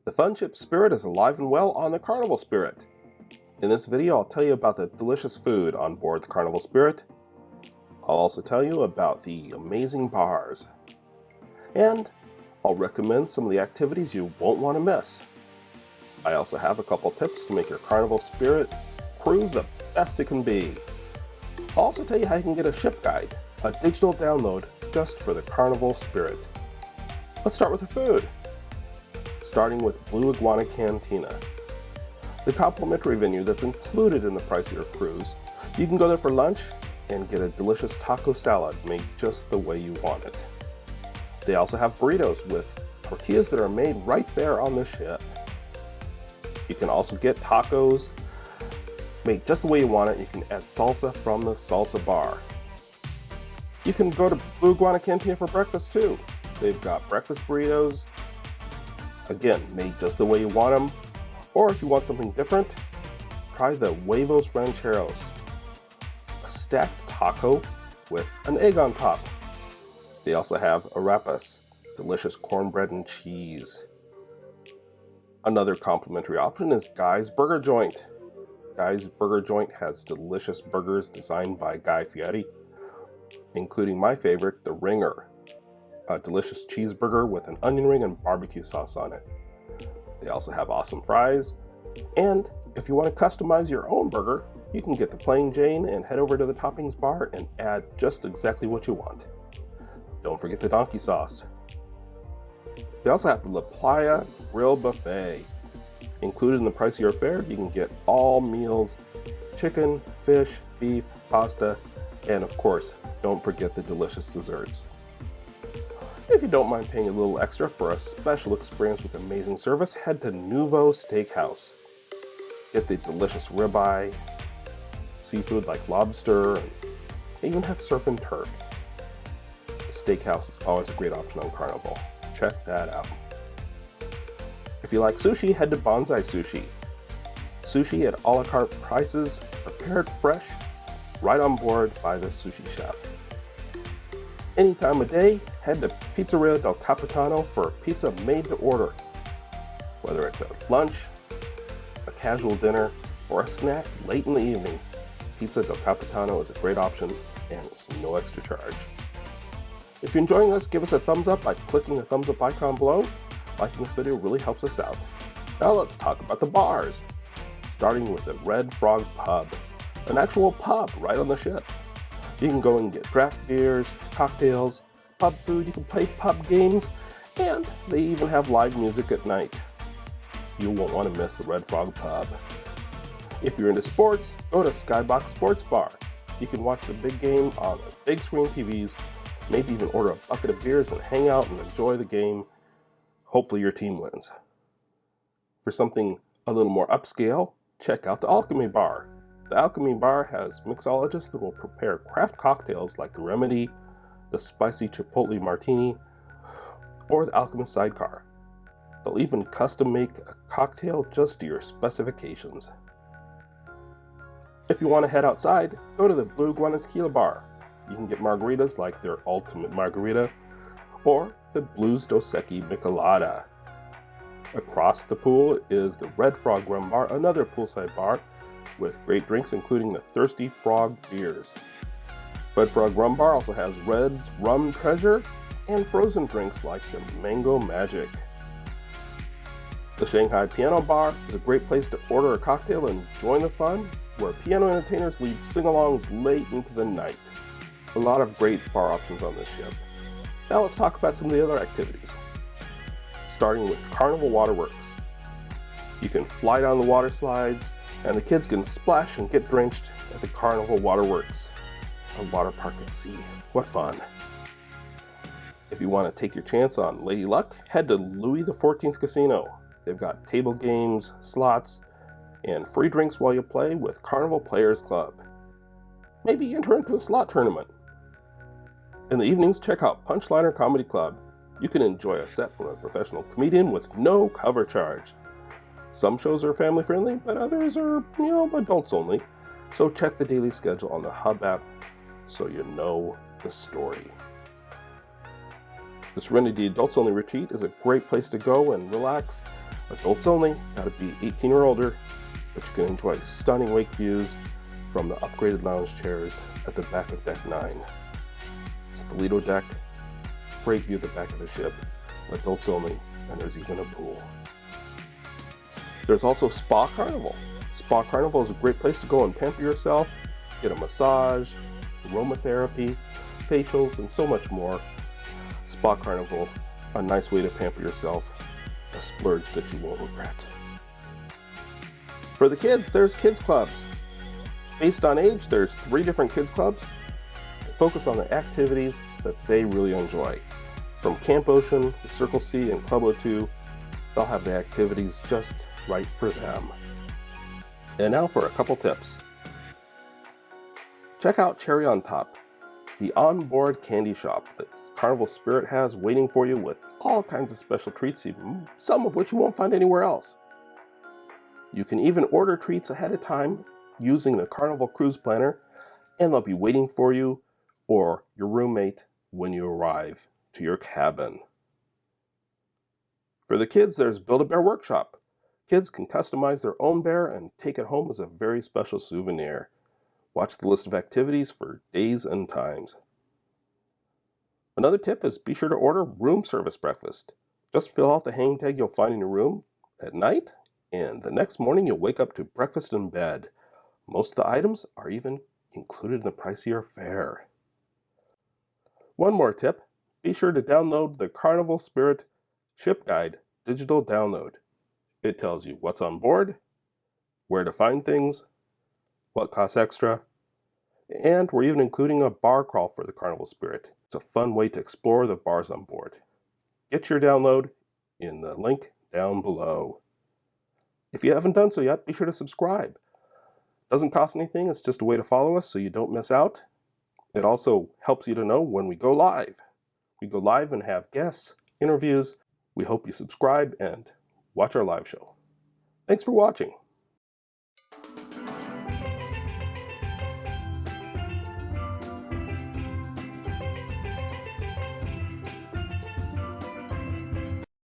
The fun ship Spirit is alive and well on the Carnival Spirit. In this video, I'll tell you about the delicious food on board the Carnival Spirit. I'll also tell you about the amazing bars. And I'll recommend some of the activities you won't want to miss. I also have a couple tips to make your Carnival Spirit cruise the best it can be. I'll also tell you how you can get a ship guide, a digital download just for the Carnival Spirit. Let's start with the food. Starting with Blue Iguana Cantina, the complimentary venue that's included in the price of your cruise. You can go there for lunch and get a delicious taco salad made just the way you want it. They also have burritos with tortillas that are made right there on the ship. You can also get tacos made just the way you want it. You can add salsa from the salsa bar. You can go to Blue Iguana Cantina for breakfast too. They've got breakfast burritos, again, made just the way you want them. Or if you want something different, try the huevos rancheros, a stacked taco with an egg on top. They also have arepas, delicious cornbread and cheese. Another complimentary option is Guy's Burger Joint. Guy's Burger Joint has delicious burgers designed by Guy Fieri, including my favorite, the Ringer, a delicious cheeseburger with an onion ring and barbecue sauce on it. They also have awesome fries, and if you want to customize your own burger, you can get the plain Jane and head over to the toppings bar and add just exactly what you want. Don't forget the donkey sauce. They also have the La Playa Grill Buffet. Included in the price of your fare, you can get all meals, chicken, fish, beef, pasta, and of course, don't forget the delicious desserts. If you don't mind paying a little extra for a special experience with amazing service, head to Nouveau Steakhouse. Get the delicious ribeye, seafood like lobster, and they even have surf and turf. The steakhouse is always a great option on Carnival. Check that out. If you like sushi, head to Bonsai Sushi. Sushi at a la carte prices, prepared fresh, right on board by the sushi chef. Any time of day, head to Pizzeria del Capitano for pizza made to order. Whether it's a lunch, a casual dinner, or a snack late in the evening, Pizza del Capitano is a great option and it's no extra charge. If you're enjoying this, give us a thumbs up by clicking the thumbs up icon below. Liking this video really helps us out. Now let's talk about the bars. Starting with the Red Frog Pub, an actual pub right on the ship. You can go and get draft beers, cocktails, pub food, you can play pub games, and they even have live music at night. You won't want to miss the Red Frog Pub. If you're into sports, go to Skybox Sports Bar. You can watch the big game on the big screen TVs, maybe even order a bucket of beers and hang out and enjoy the game. Hopefully your team wins. For something a little more upscale, check out the Alchemy Bar. The Alchemy Bar has mixologists that will prepare craft cocktails like the Remedy, the Spicy Chipotle Martini, or the Alchemist Sidecar. They'll even custom make a cocktail just to your specifications. If you want to head outside, go to the Blue Iguana Tequila Bar. You can get margaritas like their Ultimate Margarita, or the Blues Dos Equis Michelada. Across the pool is the Red Frog Rum Bar, another poolside bar with great drinks including the Thirsty Frog beers. Red Frog Rum Bar also has Red's Rum Treasure and frozen drinks like the Mango Magic. The Shanghai Piano Bar is a great place to order a cocktail and join the fun, where piano entertainers lead sing-alongs late into the night. A lot of great bar options on this ship. Now let's talk about some of the other activities. Starting with Carnival Waterworks. You can fly down the water slides, and the kids can splash and get drenched at the Carnival Waterworks, a water park at sea. What fun. If you want to take your chance on Lady Luck, head to Louis XIV Casino. They've got table games, slots, and free drinks while you play with Carnival Players Club. Maybe enter into a slot tournament. In the evenings, check out Punchliner Comedy Club. You can enjoy a set from a professional comedian with no cover charge. Some shows are family friendly, but others are, adults only. So check the daily schedule on the Hub app so you know the story. The Serenity Adults Only Retreat is a great place to go and relax Adults only, gotta be 18 or older, but you can enjoy stunning wake views from the upgraded lounge chairs at the back of Deck 9. It's the Lido deck, great view of the back of the ship, adults only, and there's even a pool. There's also Spa Carnival. Spa Carnival is a great place to go and pamper yourself, get a massage, aromatherapy, facials, and so much more. Spa Carnival, a nice way to pamper yourself, a splurge that you won't regret. For the kids, there's kids clubs. Based on age, there's 3 different kids clubs that focus on the activities that they really enjoy. From Camp Ocean, Circle C, and Club O2, they'll have the activities just right for them. And now for a couple tips. Check out Cherry on Top, the onboard candy shop that Carnival Spirit has waiting for you with all kinds of special treats, some of which you won't find anywhere else. You can even order treats ahead of time using the Carnival Cruise Planner, and they'll be waiting for you or your roommate when you arrive to your cabin. For the kids, there's Build-A-Bear Workshop. Kids can customize their own bear and take it home as a very special souvenir. Watch the list of activities for days and times. Another tip is be sure to order room service breakfast. Just fill out the hang tag you'll find in your room at night, and the next morning you'll wake up to breakfast in bed. Most of the items are even included in the price of your fare. One more tip, be sure to download the Carnival Spirit Ship Guide digital download. It tells you what's on board, where to find things, what costs extra, and we're even including a bar crawl for the Carnival Spirit. It's a fun way to explore the bars on board. Get your download in the link down below. If you haven't done so yet, be sure to subscribe. Doesn't cost anything, it's just a way to follow us so you don't miss out. It also helps you to know when we go live. We go live and have guests, interviews. We hope you subscribe and watch our live show. Thanks for watching.